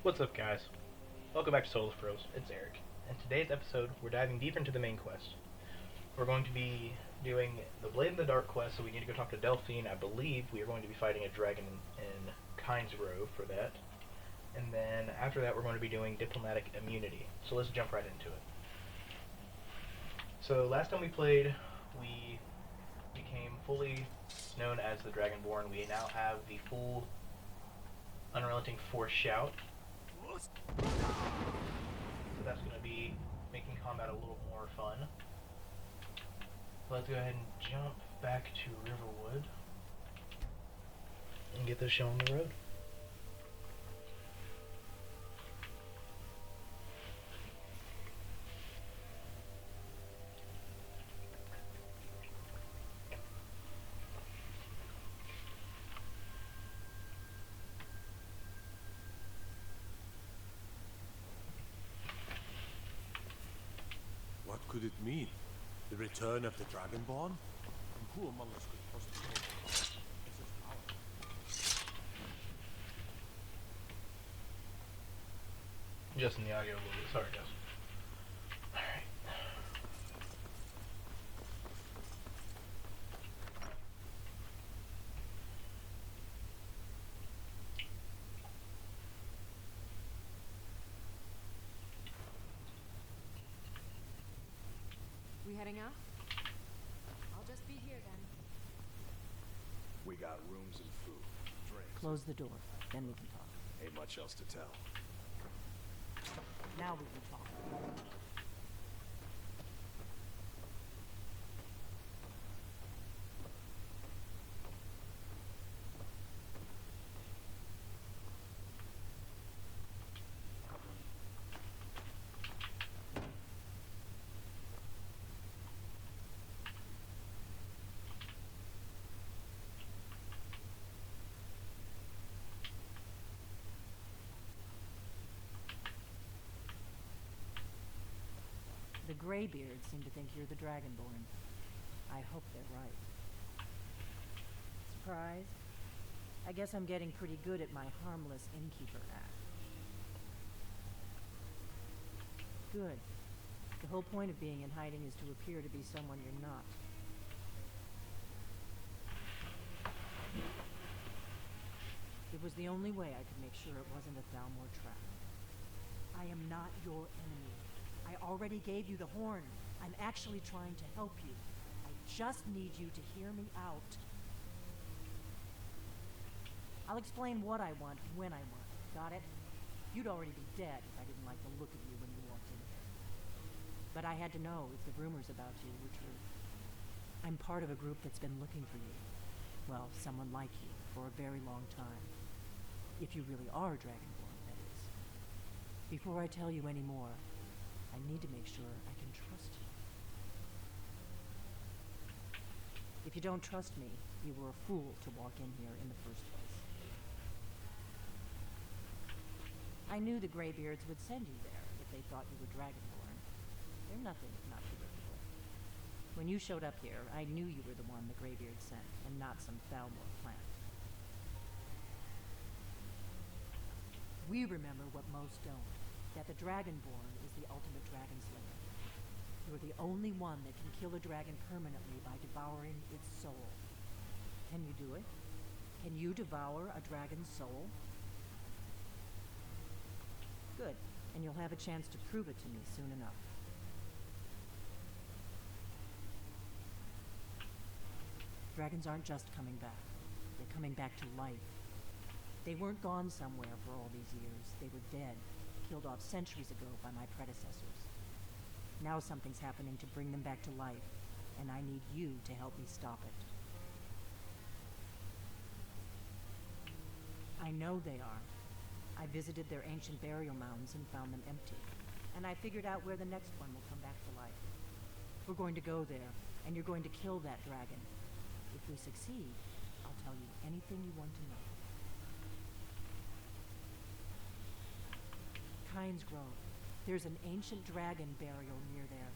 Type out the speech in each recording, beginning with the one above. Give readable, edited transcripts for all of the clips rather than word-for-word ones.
What's up, guys? Welcome back to SoloScrolls. It's Eric. In today's episode, we're diving deeper into the main quest. We're going to be doing the Blade in the Dark quest, so we need to go talk to Delphine. I believe we are going to be fighting a dragon in Kynes Grove for that. And then after that, we're going to be doing Diplomatic Immunity. So let's jump right into it. So last time we played, we became fully known as the Dragonborn. We now have the full Unrelenting Force Shout. So that's going to be making combat a little more fun. Let's go ahead and jump back to Riverwood and get this show on the road. What could it mean? The return of the Dragonborn? And who among us could possibly possess power? Just in the audio a little bit. Sorry, guys. Alright. We heading out? I'll just be here then. We got rooms and food, drinks. Close the door, then we can talk. Ain't much else to tell. Now we can talk. The Greybeards seem to think you're the Dragonborn. I hope they're right. Surprised? I guess I'm getting pretty good at my harmless innkeeper act. Good. The whole point of being in hiding is to appear to be someone you're not. It was the only way I could make sure it wasn't a Thalmor trap. I am not your enemy. I already gave you the horn. I'm actually trying to help you. I just need you to hear me out. I'll explain what I want when I want. Got it? You'd already be dead if I didn't like the look of you when you walked in here. But I had to know if the rumors about you were true. I'm part of a group that's been looking for you. Well, someone like you for a very long time. If you really are Dragonborn, that is. Before I tell you any more, I need to make sure I can trust you. If you don't trust me, you were a fool to walk in here in the first place. I knew the Greybeards would send you there if they thought you were Dragonborn. They're nothing if not predictable. When you showed up here, I knew you were the one the Greybeards sent, and not some Thalmor plant. We remember what most don't. That the Dragonborn is the ultimate dragon slayer. You're the only one that can kill a dragon permanently by devouring its soul. Can you do it? Can you devour a dragon's soul? Good, and you'll have a chance to prove it to me soon enough. Dragons aren't just coming back. They're coming back to life. They weren't gone somewhere for all these years. They were dead. Killed off centuries ago by my predecessors. Now something's happening to bring them back to life, and I need you to help me stop it. I know they are. I visited their ancient burial mounds and found them empty, and I figured out where the next one will come back to life. We're going to go there, and you're going to kill that dragon. If we succeed, I'll tell you anything you want to know. Kynes Grove. There's an ancient dragon burial near there.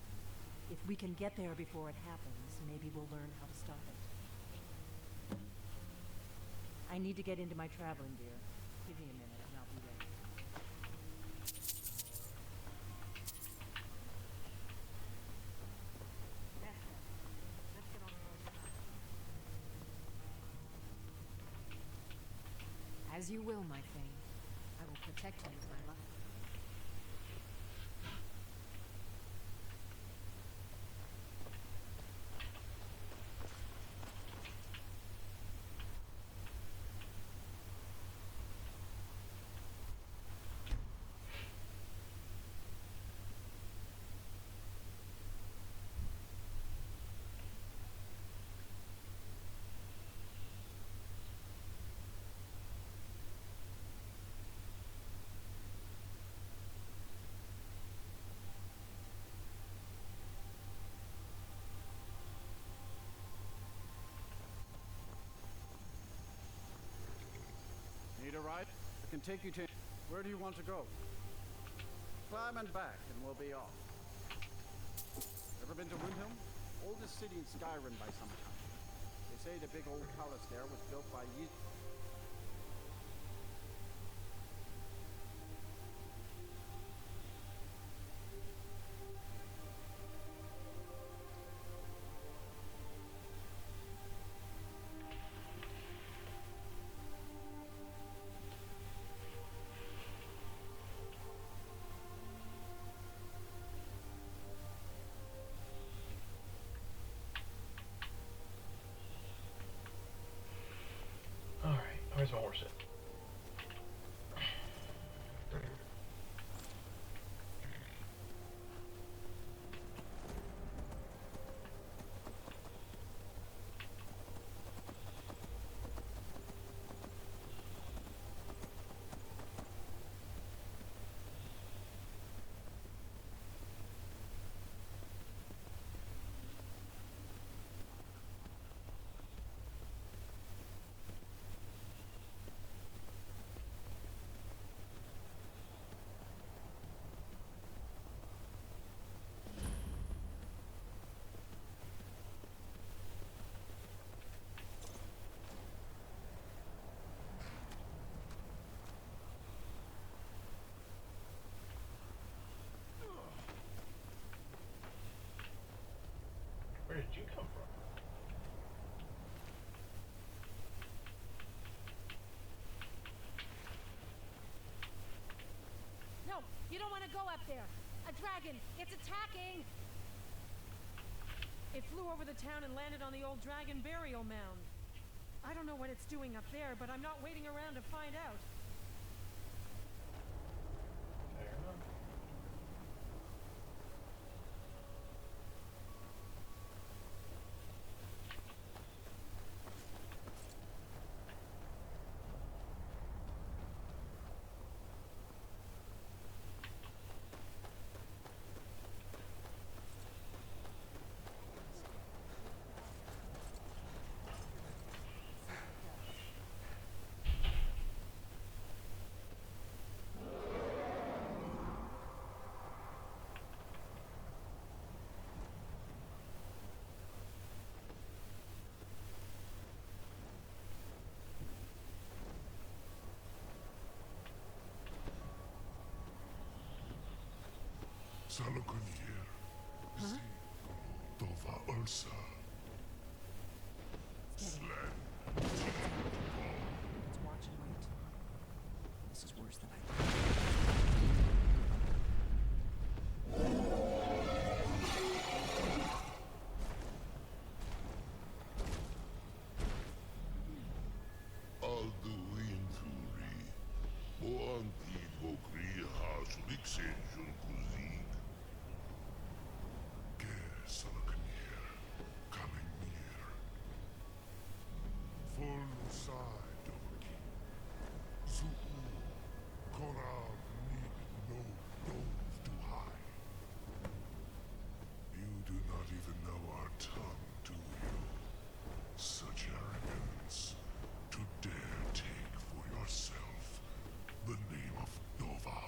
If we can get there before it happens, maybe we'll learn how to stop it. I need to get into my traveling gear. Give me a minute and I'll be ready. As you will, my thing. I will protect you with my life. Need a ride? I can take you to... Where do you want to go? Climb and back, and we'll be off. Ever been to Windhelm? Oldest city in Skyrim by some time. They say the big old palace there was built by Ye... Alright, where's my horse at? Where did you come from? No, you don't want to go up there. A dragon, it's attacking! It flew over the town and landed on the old dragon burial mound. I don't know what it's doing up there, but I'm not waiting around to find out. Fair enough. Salokunir. Huh? Tova Ulsa. Steady. Slen. Let's watch and wait. This is worse than I thought. Alduin Turi. Moanti Bokri Hasliksen Junkuzik. Ger Salokunir. Coming near. Full side of King. Zuku. Koral need no dove to hide. You do not even know our tongue, do you? Such arrogance. To dare take for yourself the name of Dova.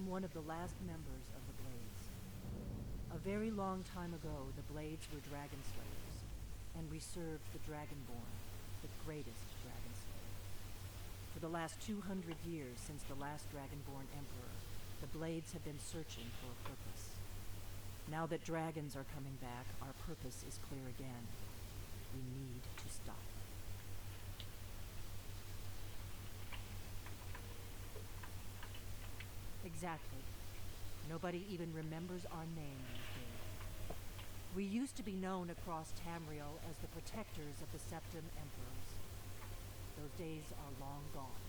I'm one of the last members of the Blades. A very long time ago, the Blades were dragon slayers, and we served the Dragonborn, the greatest dragon slayer. For the last 200 years since the last Dragonborn Emperor, the Blades have been searching for a purpose. Now that dragons are coming back, our purpose is clear again. We need to stop. Exactly. Nobody even remembers our name these days. We used to be known across Tamriel as the protectors of the Septim Emperors. Those days are long gone.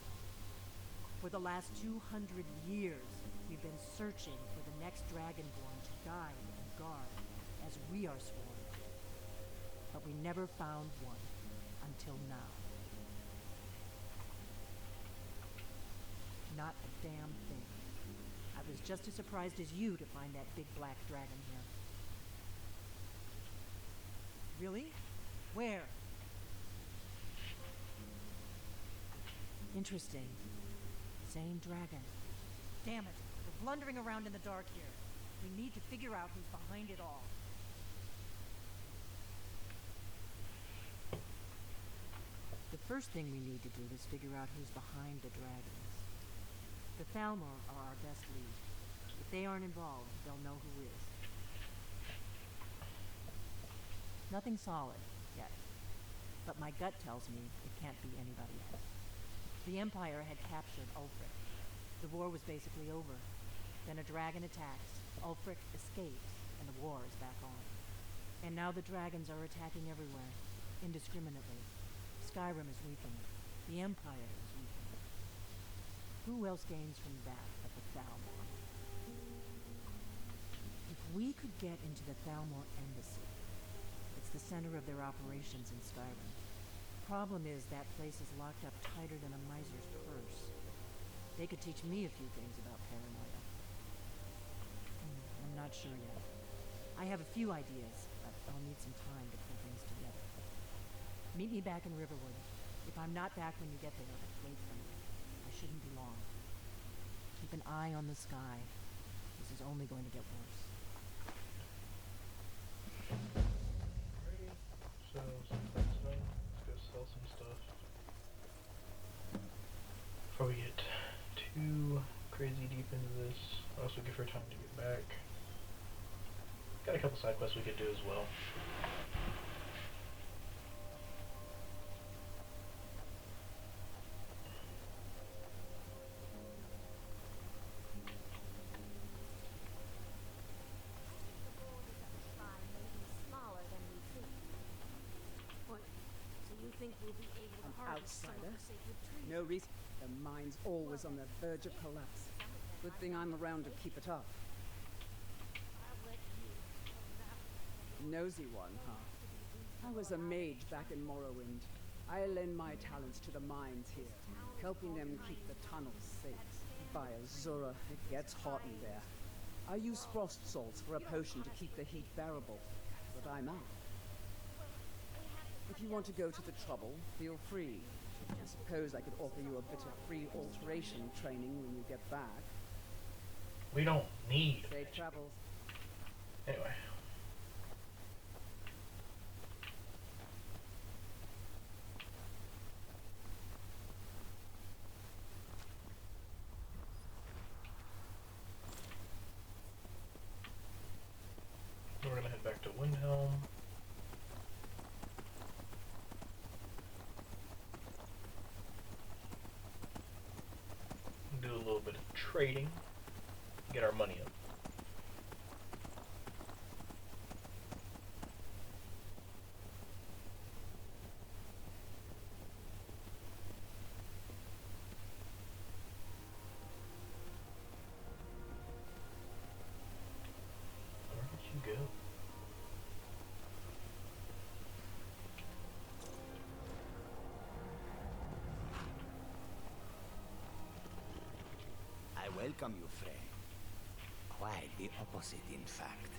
For the last 200 years, we've been searching for the next Dragonborn to guide and guard, as we are sworn. But we never found one until now. Not a damn thing. I was just as surprised as you to find that big black dragon here. Really? Where? Interesting. Same dragon. Damn it. We're blundering around in the dark here. We need to figure out who's behind it all. The first thing we need to do is figure out who's behind the dragons. The Thalmor are our best lead. If they aren't involved, they'll know who is. Nothing solid, yet. But my gut tells me it can't be anybody else. The Empire had captured Ulfric. The war was basically over. Then a dragon attacks, Ulfric escapes, and the war is back on. And now the dragons are attacking everywhere, indiscriminately. Skyrim is weakening. The Empire is weakening. Who else gains from that but the Thalmor? If we could get into the Thalmor Embassy, it's the center of their operations in Skyrim. Problem is that place is locked up tighter than a miser's purse. They could teach me a few things about paranoia. I'm not sure yet. I have a few ideas, but I'll need some time to pull things together. Meet me back in Riverwood. If I'm not back when you get there, wait for me. I shouldn't be long. Keep an eye on the sky. This is only going to get worse. Alrighty. So, since that's done, let's go sell some stuff. Before we get too crazy deep into this, also give her time to get back. Got a couple side quests we could do as well. Outsider. No reason. The mine's always on the verge of collapse. Good thing I'm around to keep it up. Nosy one, huh? I was a mage back in Morrowind. I lend my talents to the mines here, helping them keep the tunnels safe. By Azura, it gets hot in there. I use frost salts for a potion to keep the heat bearable, but I'm out. If you want to go to the trouble, feel free. I suppose I could offer you a bit of free alteration training when you get back. We don't need. Safe travels. Anyway. We're gonna head back to Windhelm. Do a little bit of trading, get our money up. Where did you go? I welcome you, friend. Quite the opposite, in fact.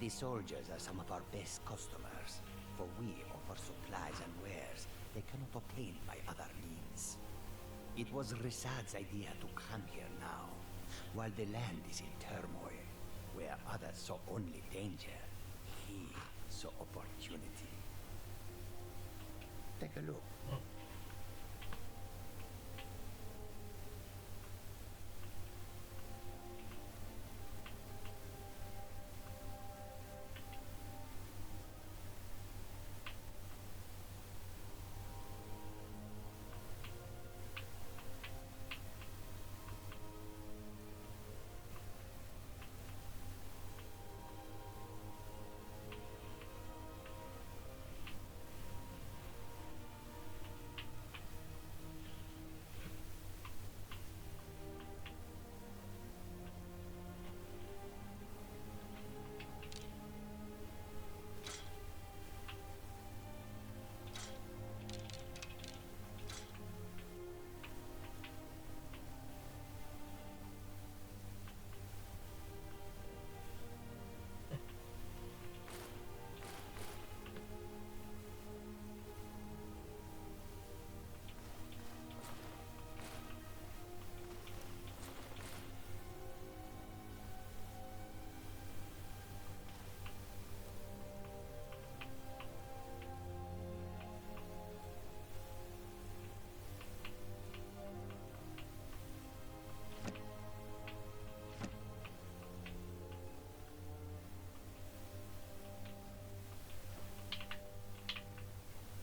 The soldiers are some of our best customers, for we offer supplies and wares they cannot obtain by other means. It was Risad's idea to come here now, While the land is in turmoil, where others saw only danger, he saw opportunity. Take a look.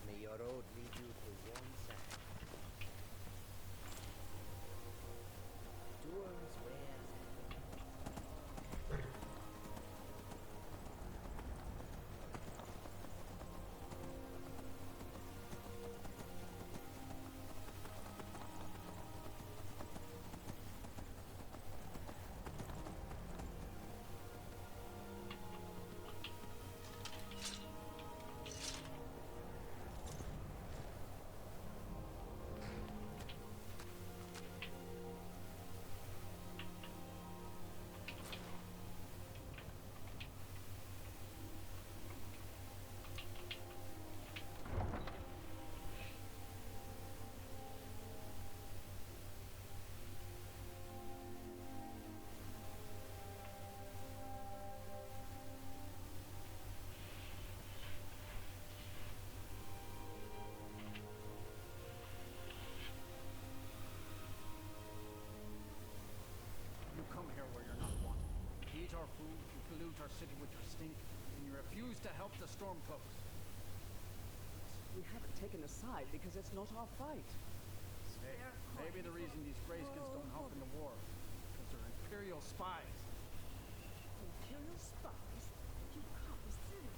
May your road lead you to one side. Doors where You come here where you're not wanted. You eat our food, you pollute our city with your stink, and you refuse to help the Stormcloaks. We haven't taken a side because it's not our fight. Hey, maybe the reason these Greyskins don't help in the war is because they're Imperial spies. Imperial spies? You can't be serious.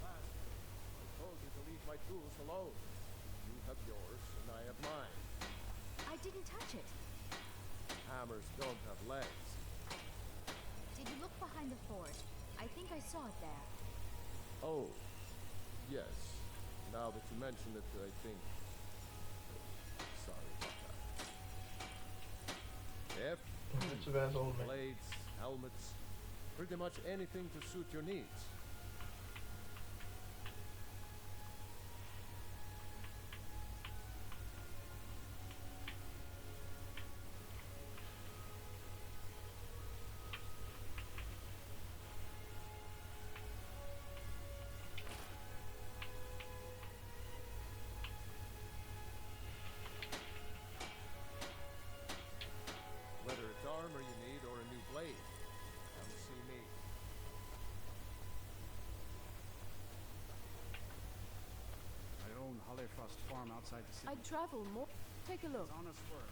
Last, I told you to leave my tools alone. You have yours, and I have mine. I didn't touch it. Hammers don't have legs. Did you look behind the forge? I think I saw it there. Oh, yes. Now that you mention it, I think... Sorry about that. Yep. It's a bad old man. Blades, helmets, pretty much anything to suit your needs. Whether it's armor you need or a new blade, come see me. I own Hollyfrost Farm outside the city. I'd travel more. Take a look. It's honest work.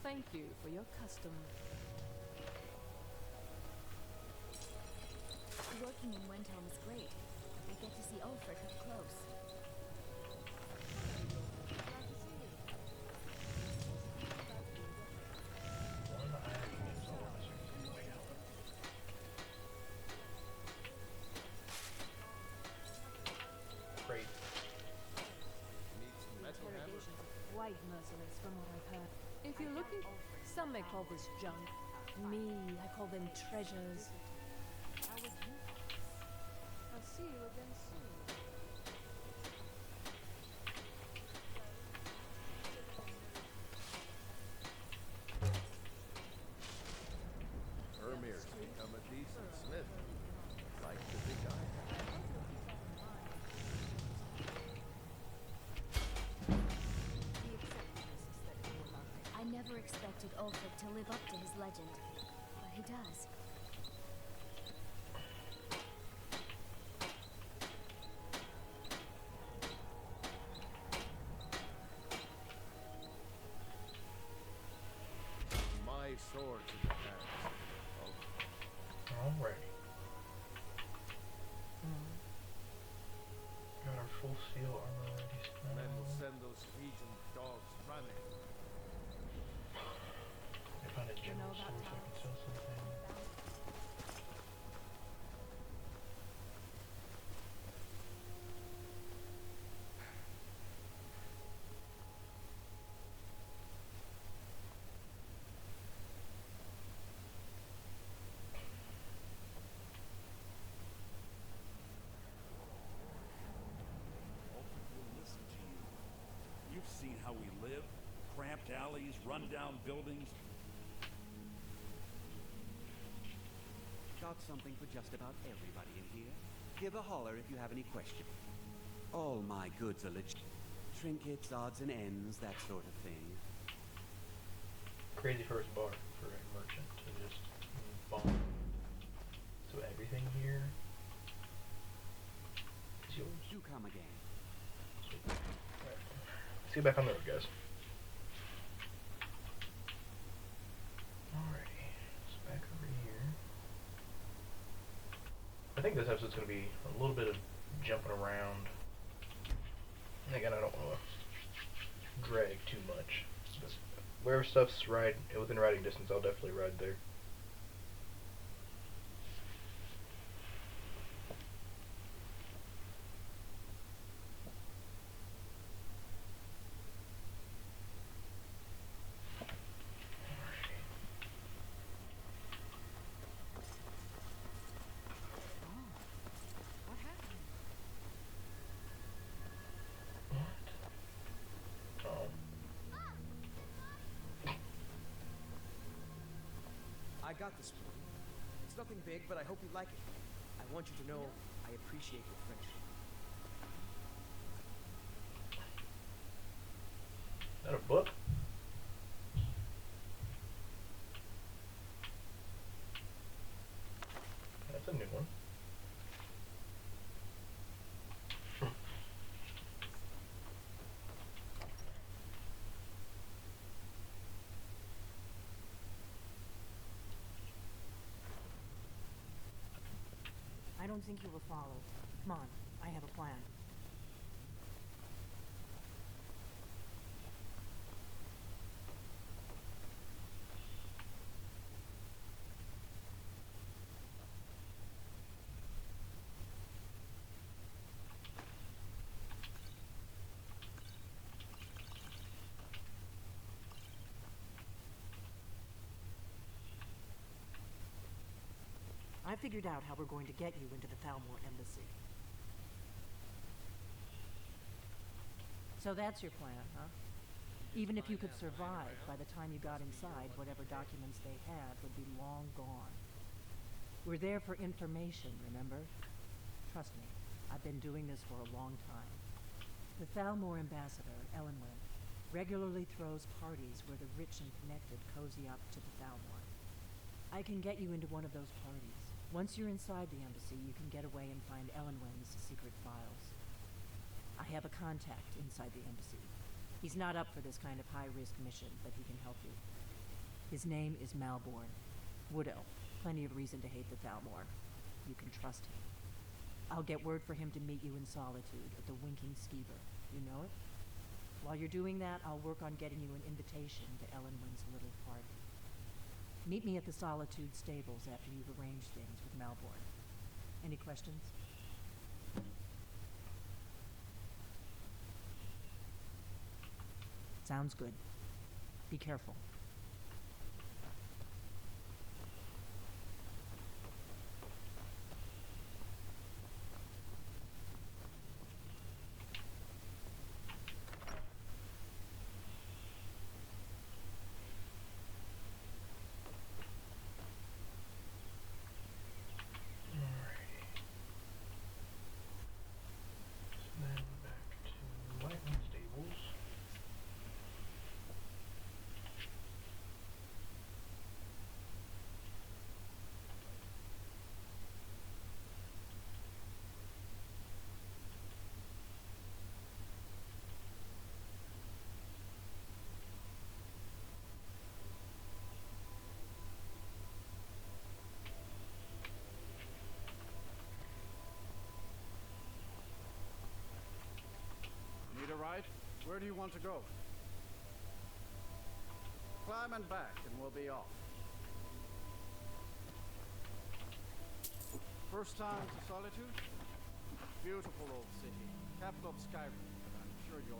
Thank you for your custom. Working in Windhelm is great. I get to see Ulfric up close. crazy. Need some The metal hammer. interrogations are quite merciless from what I've heard. If you're looking, some may call this junk. Me, I call them treasures. How would you? I'll see you again soon. Ermir's become a decent smith. Like the big guy. I never expected Ulfric to live up to his legend, but he does. My sword to the hands. Alrighty. Got our full steel armor ready. Men will send those Legion dogs running. I found a general store so I can sell something. Ulfric will listen to you. You've seen how we live. Cramped alleys, run-down buildings. Got something for just about everybody in here. Give a holler if you have any questions. All my goods are legit. Trinkets, odds and ends, that sort of thing. Crazy first bar for a merchant to just bomb. So everything here is yours. Do come again. Alright. Let's get back on the road, guys. Alrighty. So back over here. I think this episode's going to be a little bit of jumping around. And again, I don't want to drag too much. But wherever stuff's within riding distance, I'll definitely ride there. What happened? I got this one. It's nothing big, but I hope you like it. I want you to know I appreciate your friendship. Is that a book? That's a new one. I don't think you will follow. Come on, I have a plan. I figured out how we're going to get you into the Thalmor Embassy. So that's your plan, huh? Even if you could survive, by the time you got inside, whatever documents they had would be long gone. We're there for information, remember? Trust me, I've been doing this for a long time. The Thalmor ambassador, Elenwen, regularly throws parties where the rich and connected cozy up to the Thalmor. I can get you into one of those parties. Once you're inside the embassy, you can get away and find Elenwen's secret files. I have a contact inside the embassy. He's not up for this kind of high-risk mission, but he can help you. His name is Malborn. Wood Elf. Plenty of reason to hate the Thalmor. You can trust him. I'll get word for him to meet you in Solitude at the Winking Skeever. You know it? While you're doing that, I'll work on getting you an invitation to Elenwen's little party. Meet me at the Solitude stables after you've arranged things with Malborn. Any questions? Sounds good. Be careful. Then back to Lightning Stables. Need a ride? Where do you want to go? Climb and back, and we'll be off. First time to Solitude? Beautiful old city. Capital of Skyrim, but I'm sure you're...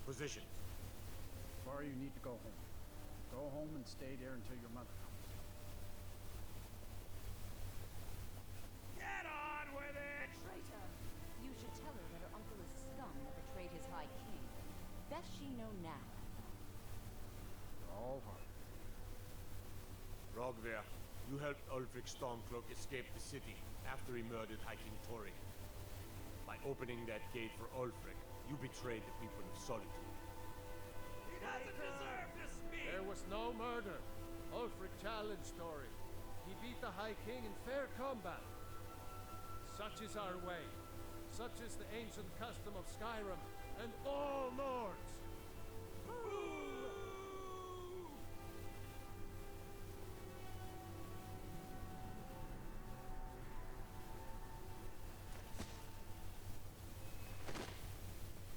Position. Or you need to go home. Go home and stay there until your mother comes. Get on with it! Traitor! You should tell her that her uncle is scum that betrayed his high king. Best she know now. All hard. Rogver, you helped Ulfric Stormcloak escape the city after he murdered High King Torrik. By opening that gate for Ulfric, you betrayed the people of Solitude. He doesn't deserve to speak! There was no murder. Ulfric challenged Torrik. He beat the High King in fair combat. Such is our way. Such is the ancient custom of Skyrim and all Nords.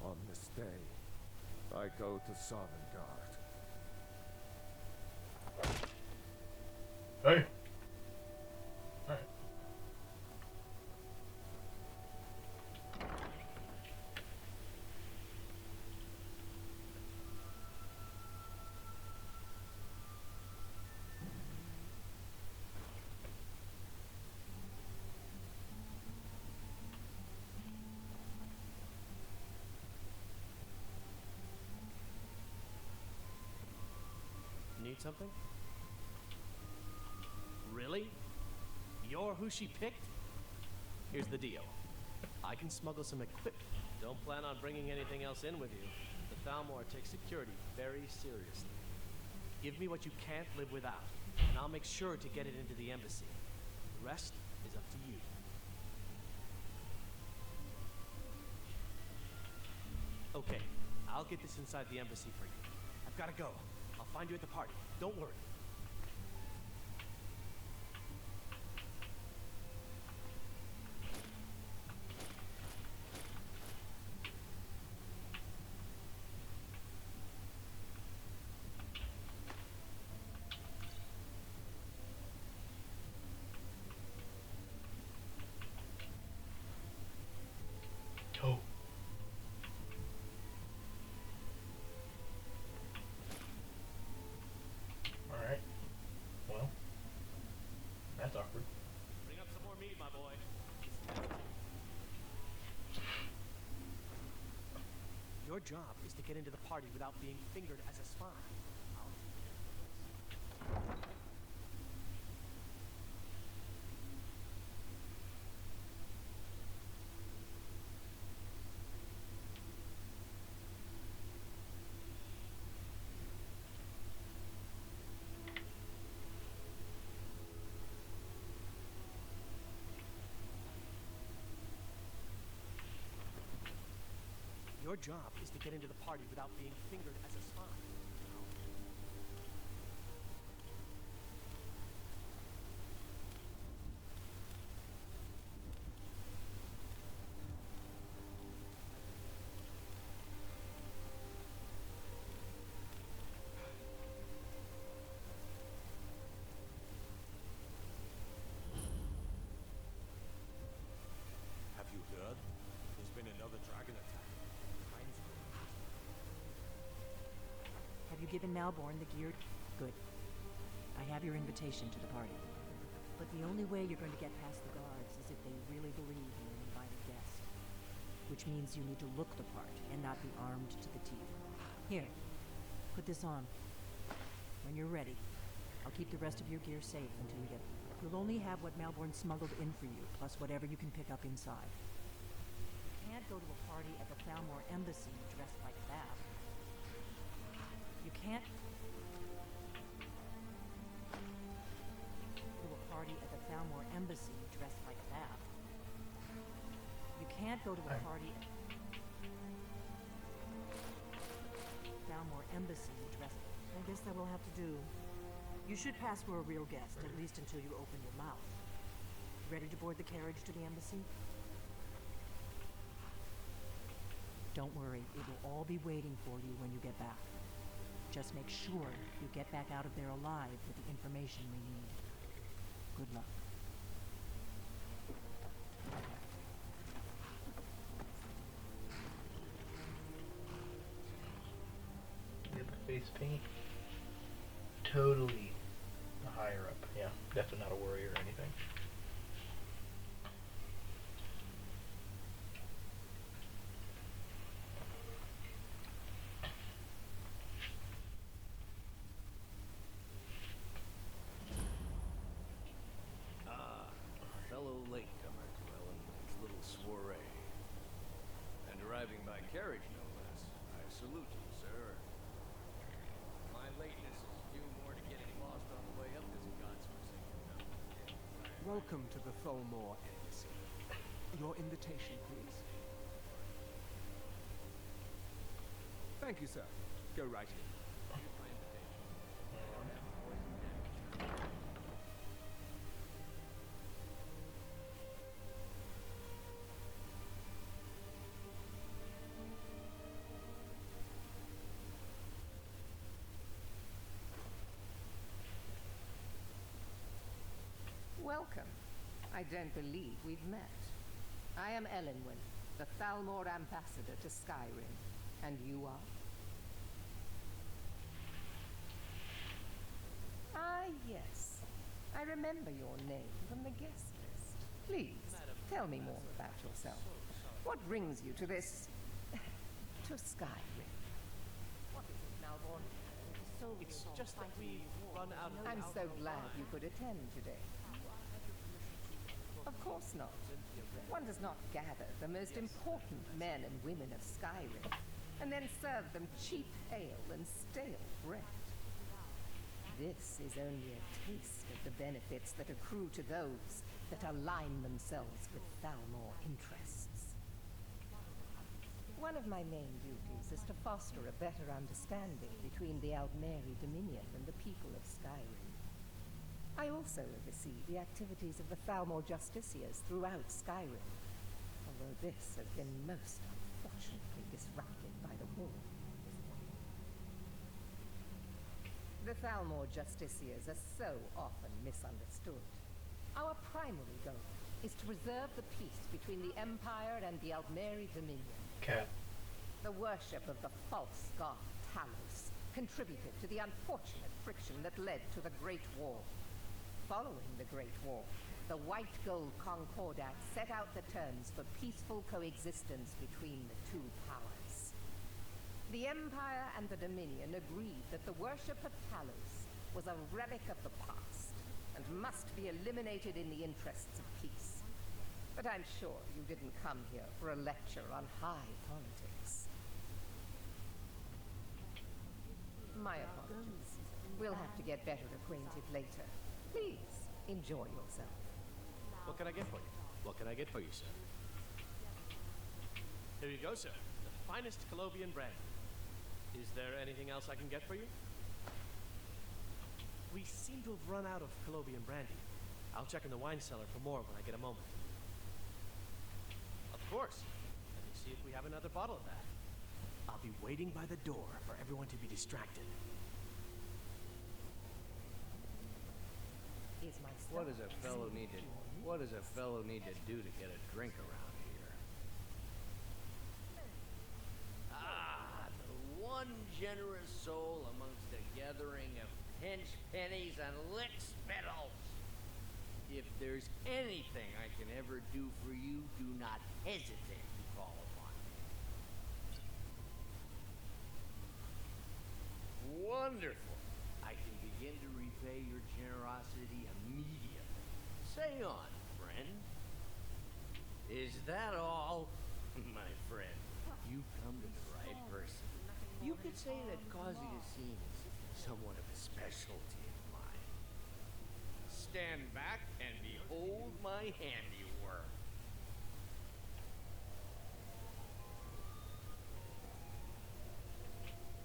On this day, I go to Sovngarde. Hey. Alright. Need something? Really? You're who she picked? Here's the deal. I can smuggle some equipment. Don't plan on bringing anything else in with you. The Thalmor takes security very seriously. Give me what you can't live without, and I'll make sure to get it into the embassy. The rest is up to you. Okay, I'll get this inside the embassy for you. I've gotta go. I'll find you at the party. Don't worry. job is to get into the party without being fingered as a spy. Your job is to get into the party without being fingered as a spy. Have you heard? There's been another dragon attack. Have you given Malborn the gear? Good. I have your invitation to the party. But the only way you're going to get past the guards is if they really believe you're an invited guest. Which means you need to look the part and not be armed to the teeth. Here, put this on. When you're ready, I'll keep the rest of your gear safe until you get it. You'll only have what Malborn smuggled in for you, plus whatever you can pick up inside. You can't go to a party at the Thalmor Embassy dressed like that. You can't go to a party at the Thalmor Embassy dressed like that. You can't go to a party at Thalmor Embassy dressed. I guess that will have to do. You should pass for a real guest, at least until you open your mouth. Ready to board the carriage to the embassy? Don't worry, it will all be waiting for you when you get back. Just make sure you get back out of there alive with the information we need. Good luck. Get the face paint. Totally higher up. Yeah, definitely not a worry or anything. Fellow latecomer to Ellen's little soiree. And arriving by carriage, no less. I salute you, sir. My lateness is due more to getting lost on the way up this godforsaken mountain. Welcome to the Thalmor Embassy. Your invitation, please. Thank you, sir. Go right in. Welcome. I don't believe we've met. I am Elenwen, the Thalmor Ambassador to Skyrim. And you are? Ah, yes. I remember your name from the guest list. Please, tell me more about yourself. What brings you to this... to Skyrim? What is it, Malborn? It's just that we run out of... I'm so glad you could attend today. Of course not. One does not gather the most important men and women of Skyrim and then serve them cheap ale and stale bread. This is only a taste of the benefits that accrue to those that align themselves with Thalmor interests. One of my main duties is to foster a better understanding between the Aldmeri Dominion and the people of Skyrim. I also oversee the activities of the Thalmor Justiciars throughout Skyrim, although this has been most unfortunately disrupted by the war. The Thalmor Justiciars are so often misunderstood. Our primary goal is to preserve the peace between the Empire and the Aldmeri Dominion. Cat. The worship of the false god Talos contributed to the unfortunate friction that led to the Great War. Following the Great War, the White Gold Concordat set out the terms for peaceful coexistence between the two powers. The Empire and the Dominion agreed that the worship of Talos was a relic of the past and must be eliminated in the interests of peace. But I'm sure you didn't come here for a lecture on high politics. My apologies. We'll have to get better acquainted later. Please, enjoy yourself. What can I get for you? What can I get for you, sir? Here you go, sir. The finest Colobian brandy. Is there anything else I can get for you? We seem to have run out of Colobian brandy. I'll check in the wine cellar for more when I get a moment. Of course. Let me see if we have another bottle of that. I'll be waiting by the door for everyone to be distracted. Is my What does a fellow need to do to get a drink around here? Ah, the one generous soul amongst a gathering of pinch pennies and lick spittles. If there's anything I can ever do for you, do not hesitate to call upon me. Wonderful. I can begin to repay your generosity immediately. Say on, friend. Is that all? My friend, you've come to the right person. You could say that causing a scene is somewhat of a specialty of mine. Stand back and behold my handiwork.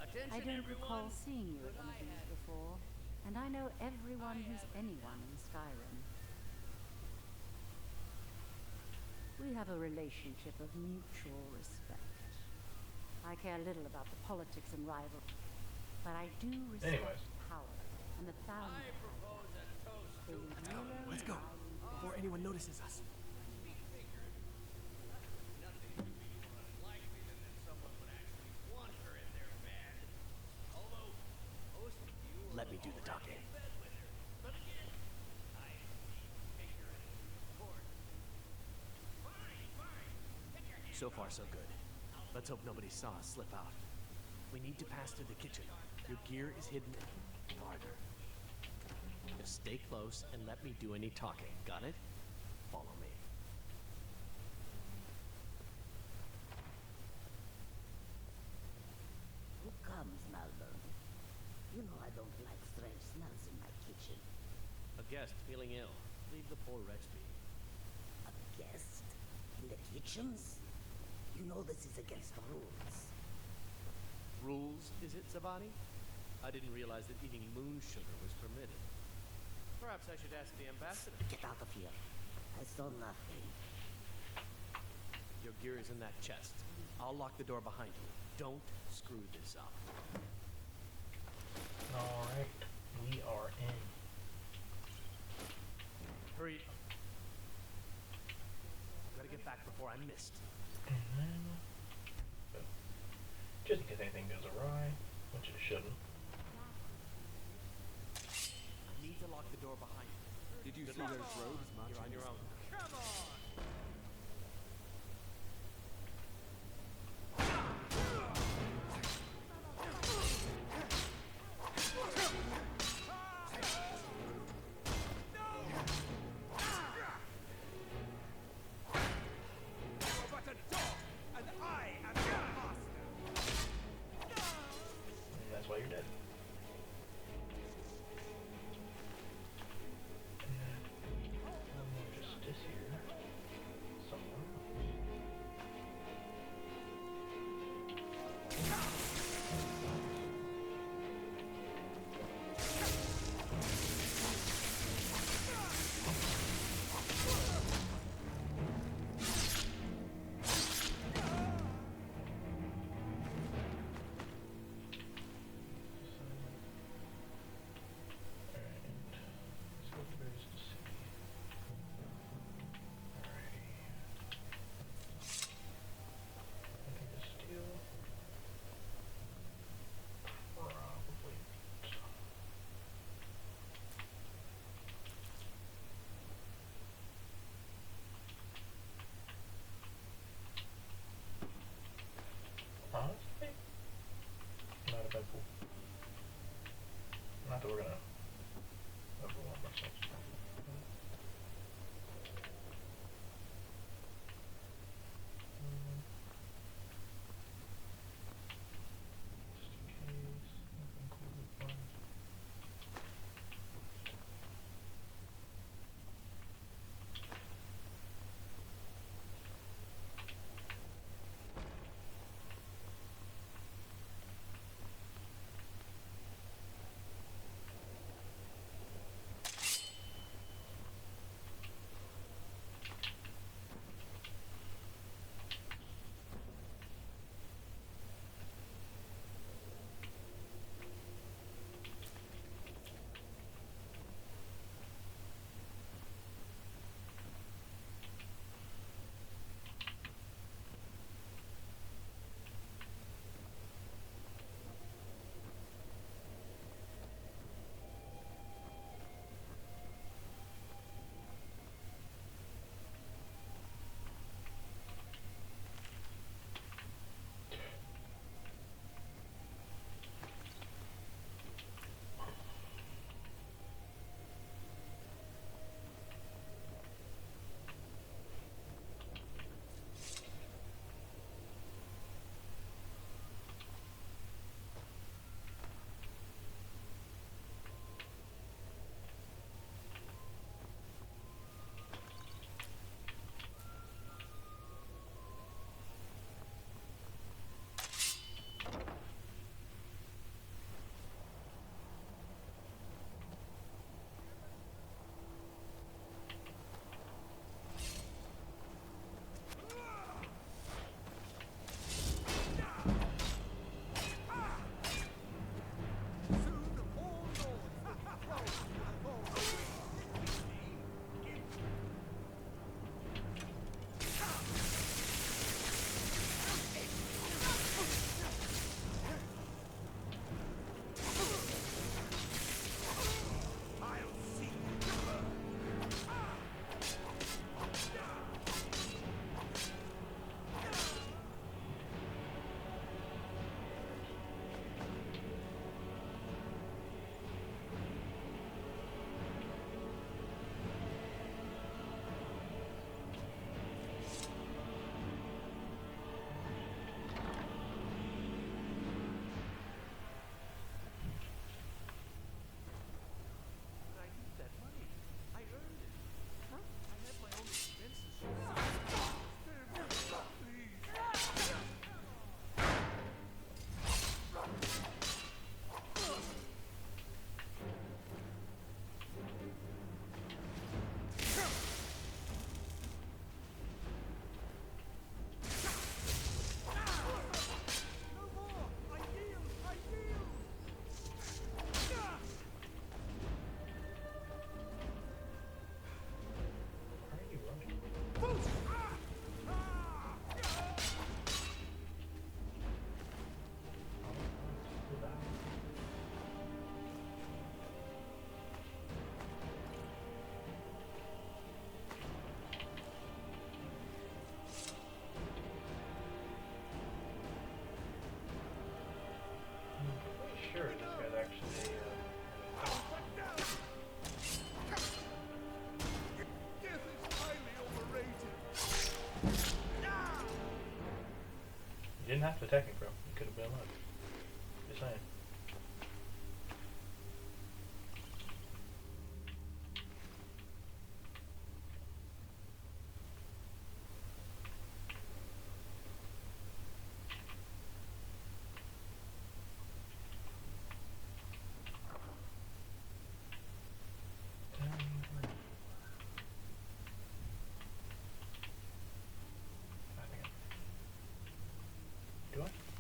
Attention, I don't everyone. recall seeing you at one of these before, and I know everyone who's anyone in Skyrim. We have a relationship of mutual respect. I care little about the politics and rivalry, but I do respect power and the Thalmor. Let's go, before anyone notices us. Let me do the talking. So far, so good. Let's hope nobody saw us slip out. We need to pass through the kitchen. Your gear is hidden farther. Just stay close and let me do any talking. Got it? Follow me. Who comes, Malvern? You know I don't like strange smells in my kitchen. A guest feeling ill. Leave the poor wretch be. A guest? In the kitchens? You know this is against the rules. Rules, is it, Zavani? I didn't realize that eating moon sugar was permitted. Perhaps I should ask the ambassador. Get out of here. I saw nothing. Your gear is in that chest. I'll lock the door behind you. Don't screw this up. Alright, we are in. Hurry. Gotta get back before I'm missed. Just in case anything goes awry, which it shouldn't. I need to lock the door behind you. Did you see those robes marching? You're on your own. Come on! That's why you're dead. Justice here. Somewhere. Not that we're gonna overwhelm ourselves. Just in case, nothing cool to find. Sure, this guy's actually, Death is highly overrated. You didn't have to attack me, bro. You could have been alive. Just saying. Do I?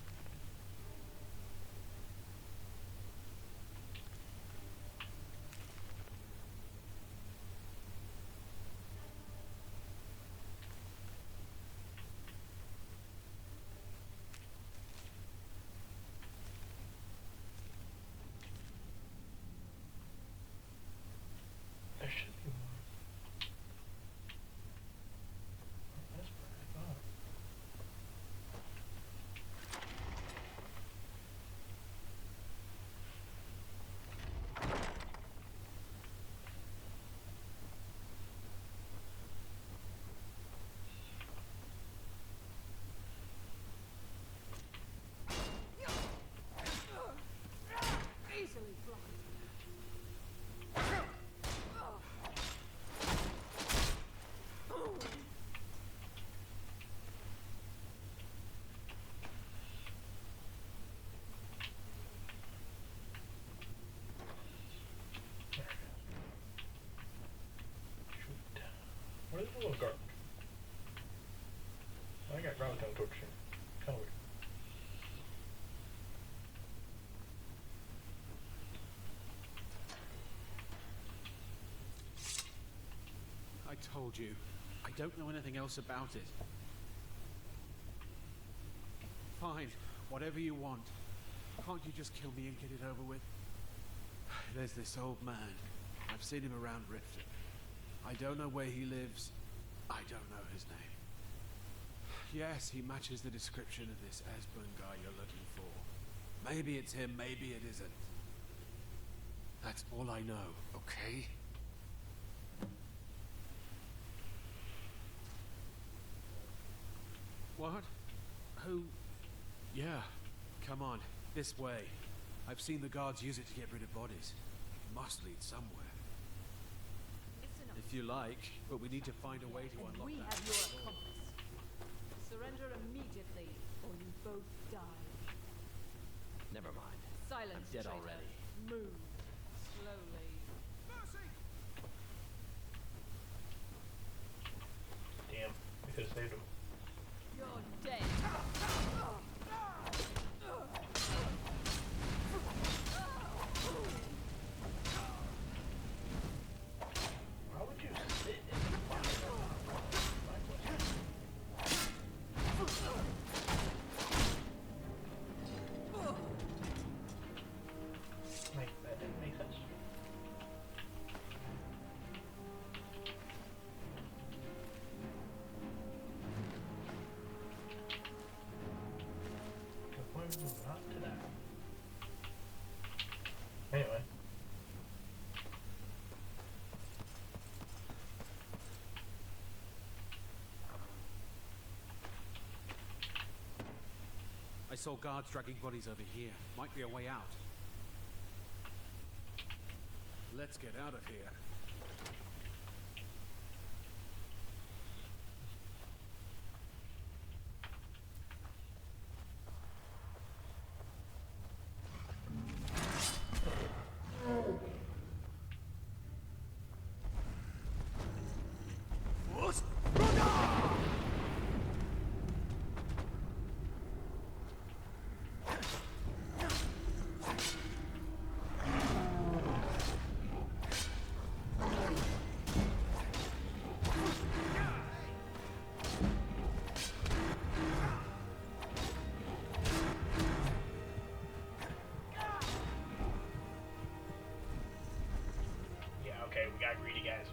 told you, I don't know anything else about it. Fine, whatever you want. Can't you just kill me and get it over with? There's this old man. I've seen him around Riften. I don't know where he lives. I don't know his name. Yes, he matches the description of this Esbern guy you're looking for. Maybe it's him, maybe it isn't. That's all I know, okay? What? Who? Yeah, come on, this way. I've seen the guards use it to get rid of bodies. It must lead somewhere. If you like, but we need to find a way to unlock We that. have your accomplice. Surrender immediately, or you both die. Never mind. Silence, I'm dead traitor. already. Move. Slowly. Damn, we could have saved him. You're dead. Why would you sit in the fire? Like, that didn't make sense. The point was not to that. Anyway. I saw guards dragging bodies over here. Might be a way out. Let's get out of here. Yeah, okay, we got greedy guys.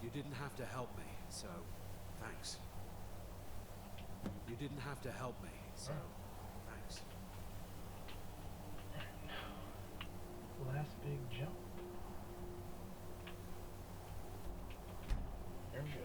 You didn't have to help me, so thanks. You didn't have to help me, so thanks. Last big jump. There we go.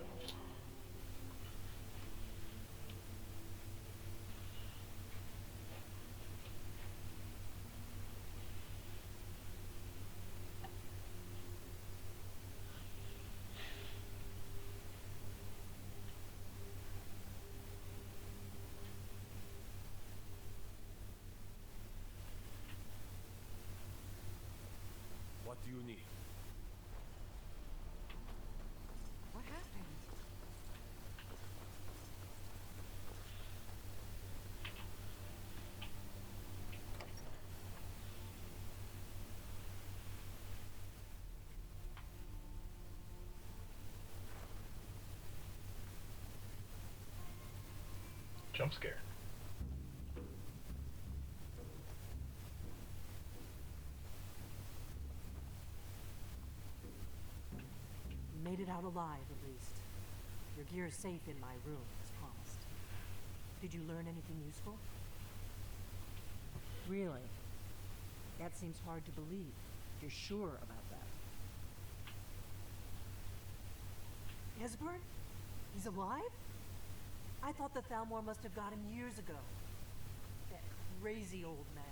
What do you need? What happened? Jump scare. Made it out alive, at least. Your gear is safe in my room, as promised. Did you learn anything useful? Really? That seems hard to believe. You're sure about that? Esbern? He's alive? I thought the Thalmor must have got him years ago. That crazy old man.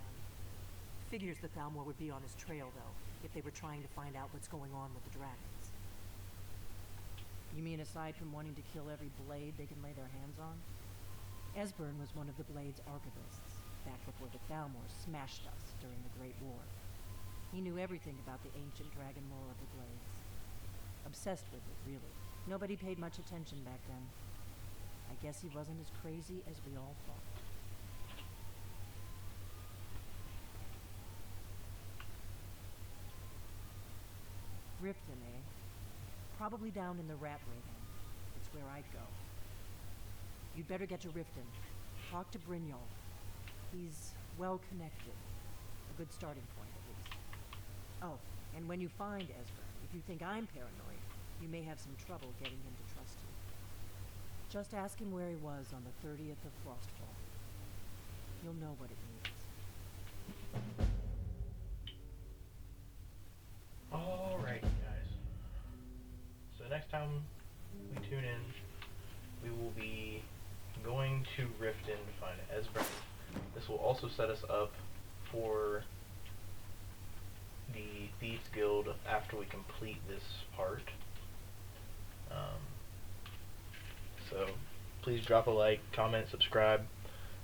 Figures the Thalmor would be on his trail, though, if they were trying to find out what's going on with the dragons. You mean aside from wanting to kill every blade they can lay their hands on? Esbern was one of the Blade's archivists, back before the Thalmor smashed us during the Great War. He knew everything about the ancient dragon lore of the Blades. Obsessed with it, really. Nobody paid much attention back then. I guess he wasn't as crazy as we all thought. Riften, eh? Probably down in the Rat Raven. It's where I'd go. You'd better get to Riften. Talk to Brynjolf. He's well connected. A good starting point, at least. Oh, and when you find Esbern, if you think I'm paranoid, you may have some trouble getting him to trust you. Just ask him where he was on the 30th of Frostfall. You'll know what it means. Alright, guys. So next time we tune in, we will be going to Riften to find Esbern. This will also set us up for the Thieves Guild after we complete this part. So please drop a like, comment, subscribe.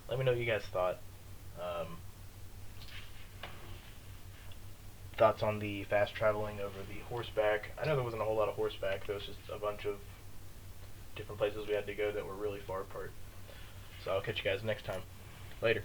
Let me know what you guys thought. Thoughts on the fast traveling over the horseback. I know there wasn't a whole lot of horseback. There was just a bunch of different places we had to go that were really far apart. So I'll catch you guys next time. Later.